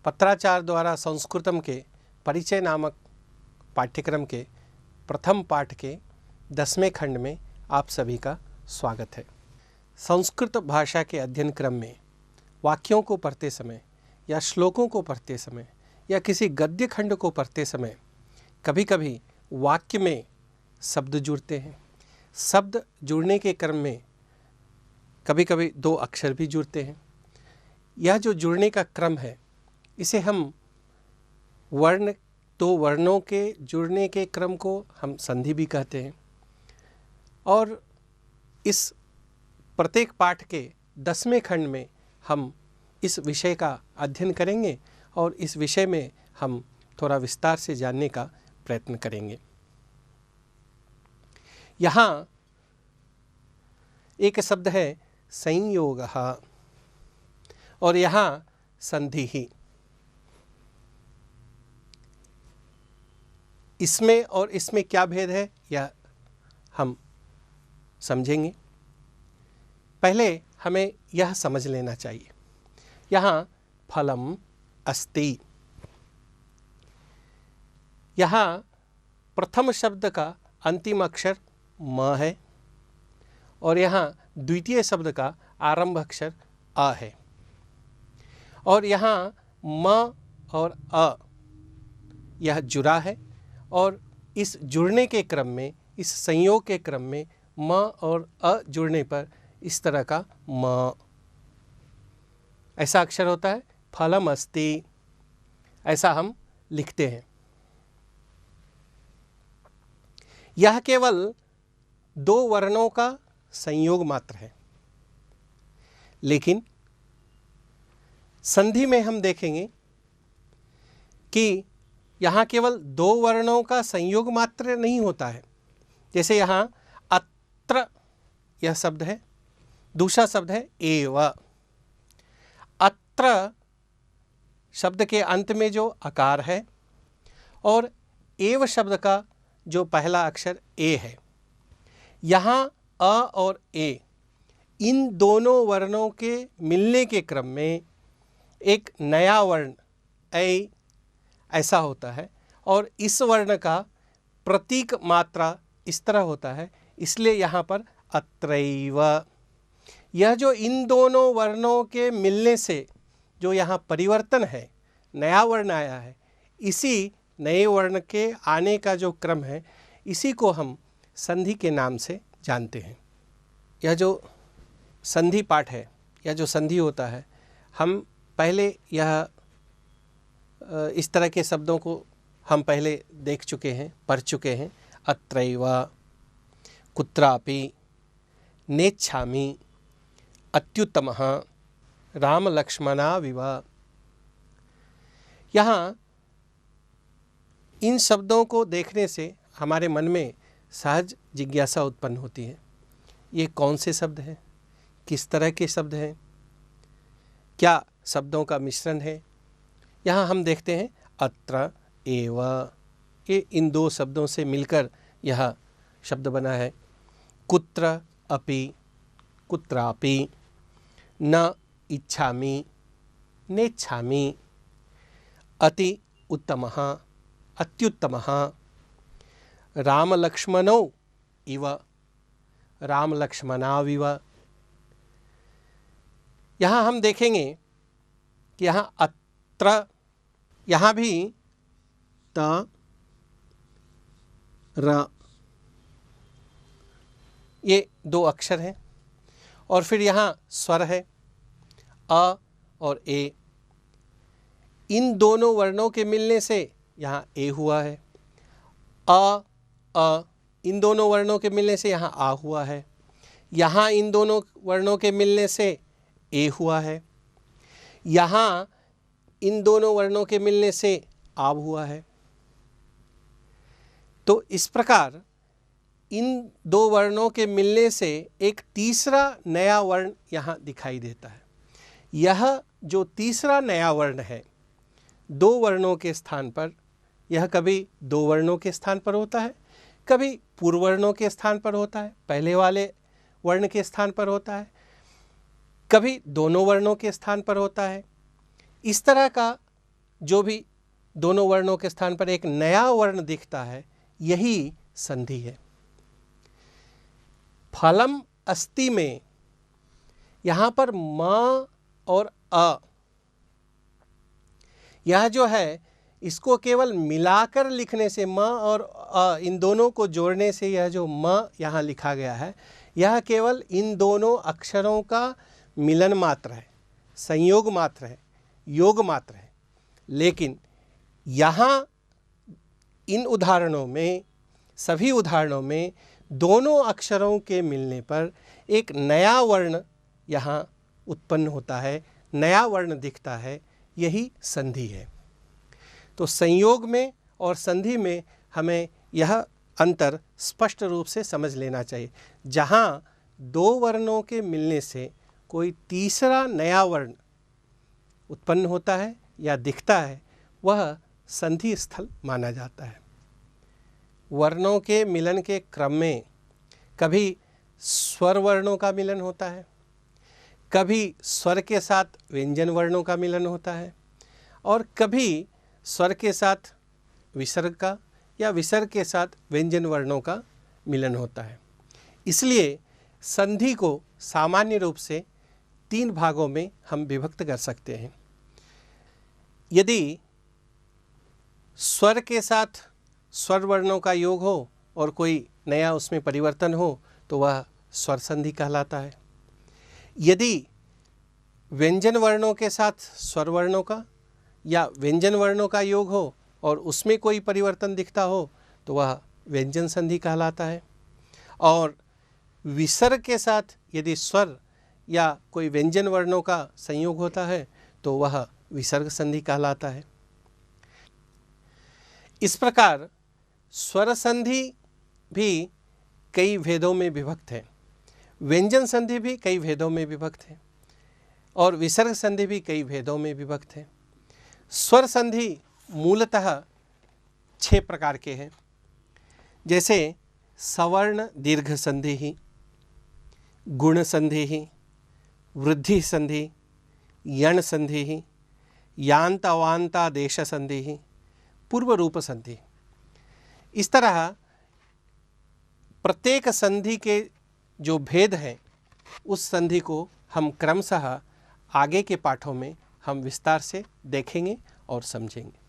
पत्राचार द्वारा संस्कृतम के परिचय नामक पाठ्यक्रम के प्रथम पाठ के 10वें खंड में आप सभी का स्वागत है। संस्कृत भाषा के अध्ययन क्रम में वाक्यों को पढ़ते समय या श्लोकों को पढ़ते समय या किसी गद्य खंड को पढ़ते समय कभी कभी वाक्य में शब्द जुड़ते हैं। शब्द जुड़ने के क्रम में कभी कभी दो अक्षर भी जुड़ते हैं। यह जो जुड़ने का क्रम है इसे हम दो वर्णों के जुड़ने के क्रम को हम संधि भी कहते हैं। और इस प्रत्येक पाठ के 10वें खंड में हम इस विषय का अध्ययन करेंगे और इस विषय में हम थोड़ा विस्तार से जानने का प्रयत्न करेंगे। यहाँ एक शब्द है संयोगः और यहाँ संधि ही। इसमें और इसमें क्या भेद है यह हम समझेंगे। पहले हमें यह समझ लेना चाहिए, यहाँ फलम अस्ति, यहाँ प्रथम शब्द का अंतिम अक्षर म है और यहाँ द्वितीय शब्द का आरंभ अक्षर अ है। और यहाँ म और अ यह जुड़ा है और इस जुड़ने के क्रम में, इस संयोग के क्रम में म और अ जुड़ने पर इस तरह का म ऐसा अक्षर होता है। फलम अस्ति ऐसा हम लिखते हैं। यह केवल दो वर्णों का संयोग मात्र है, लेकिन संधि में हम देखेंगे कि यहाँ केवल दो वर्णों का संयोग मात्र नहीं होता है। जैसे यहाँ अत्र यह शब्द है, दूसरा शब्द है एव। अत्र शब्द के अंत में जो अकार है और एव शब्द का जो पहला अक्षर ए है, यहाँ अ और ए इन दोनों वर्णों के मिलने के क्रम में एक नया वर्ण ऐ ऐसा होता है और इस वर्ण का प्रतीक मात्रा इस तरह होता है, इसलिए यहाँ पर अत्रैव। यह जो इन दोनों वर्णों के मिलने से जो यहाँ परिवर्तन है, नया वर्ण आया है, इसी नए वर्ण के आने का जो क्रम है इसी को हम संधि के नाम से जानते हैं। यह जो संधि पाठ है, यह जो संधि होता है, हम पहले यह इस तरह के शब्दों को हम पहले देख चुके हैं, पढ़ चुके हैं। अत्रैव, कुत्रापि, नेच्छामि, अत्युत्तमः, राम लक्ष्मणाविव। यहाँ इन शब्दों को देखने से हमारे मन में सहज जिज्ञासा उत्पन्न होती है। ये कौन से शब्द हैं, किस तरह के शब्द हैं, क्या शब्दों का मिश्रण है। यहाँ हम देखते हैं अत्र एव, ये इन दो शब्दों से मिलकर यह शब्द बना है। कुत्र अपि, कुत्रापि, न इच्छामि, नेच्छामि, अति उत्तमः, अत्युत्तमः, राम लक्ष्मणौ इव, राम लक्ष्मणाविव। यहाँ हम देखेंगे कि यहाँ अत्र, यहाँ भी त र ये दो अक्षर हैं और फिर यहाँ स्वर है अ और ए। इन दोनों वर्णों के मिलने से यहाँ ए हुआ है। अ इन दोनों वर्णों के मिलने से यहाँ आ हुआ है। यहाँ इन दोनों वर्णों के मिलने से ए हुआ है। यहाँ इन दोनों वर्णों के मिलने से आव हुआ है। तो इस प्रकार इन दो वर्णों के मिलने से एक तीसरा नया वर्ण यहाँ दिखाई देता है। यह जो तीसरा नया वर्ण है, दो वर्णों के स्थान पर, यह कभी दो वर्णों के स्थान पर होता है, कभी पूर्व वर्णों के स्थान पर होता है, पहले वाले वर्ण के स्थान पर होता है, कभी दोनों वर्णों के स्थान पर होता है। इस तरह का जो भी दोनों वर्णों के स्थान पर एक नया वर्ण दिखता है, यही संधि है। फलम अस्ति में यहाँ पर म और अ, यह जो है इसको केवल मिलाकर लिखने से, म और अ इन दोनों को जोड़ने से यह जो म यहाँ लिखा गया है, यह केवल इन दोनों अक्षरों का मिलन मात्र है, संयोग मात्र है, योग मात्र है। लेकिन यहाँ इन उदाहरणों में, सभी उदाहरणों में दोनों अक्षरों के मिलने पर एक नया वर्ण यहाँ उत्पन्न होता है, नया वर्ण दिखता है, यही संधि है। तो संयोग में और संधि में हमें यह अंतर स्पष्ट रूप से समझ लेना चाहिए। जहाँ दो वर्णों के मिलने से कोई तीसरा नया वर्ण उत्पन्न होता है या दिखता है, वह संधि स्थल माना जाता है। वर्णों के मिलन के क्रम में कभी स्वर वर्णों का मिलन होता है, कभी स्वर के साथ व्यंजन वर्णों का मिलन होता है, और कभी स्वर के साथ विसर्ग का या विसर्ग के साथ व्यंजन वर्णों का मिलन होता है। इसलिए संधि को सामान्य रूप से 3 भागों में हम विभक्त कर सकते हैं। यदि स्वर के साथ स्वर वर्णों का योग हो और कोई नया उसमें परिवर्तन हो तो वह स्वर संधि कहलाता है। यदि व्यंजन वर्णों के साथ स्वर वर्णों का या व्यंजन वर्णों का योग हो और उसमें कोई परिवर्तन दिखता हो तो वह व्यंजन संधि कहलाता है। और विसर्ग के साथ यदि स्वर या कोई व्यंजन वर्णों का संयोग होता है तो वह विसर्ग संधि कहलाता है। इस प्रकार स्वर संधि भी कई भेदों में विभक्त है, व्यंजन संधि भी कई भेदों में विभक्त है, और विसर्ग संधि भी कई भेदों में विभक्त है। स्वर संधि मूलतः 6 प्रकार के हैं, जैसे सवर्ण दीर्घ संधि, गुण संधि, वृद्धि संधि, यण संधि, यान्त अवान्तादेश संधि, पूर्व रूप संधि। इस तरह प्रत्येक संधि के जो भेद हैं उस संधि को हम क्रमशः आगे के पाठों में हम विस्तार से देखेंगे और समझेंगे।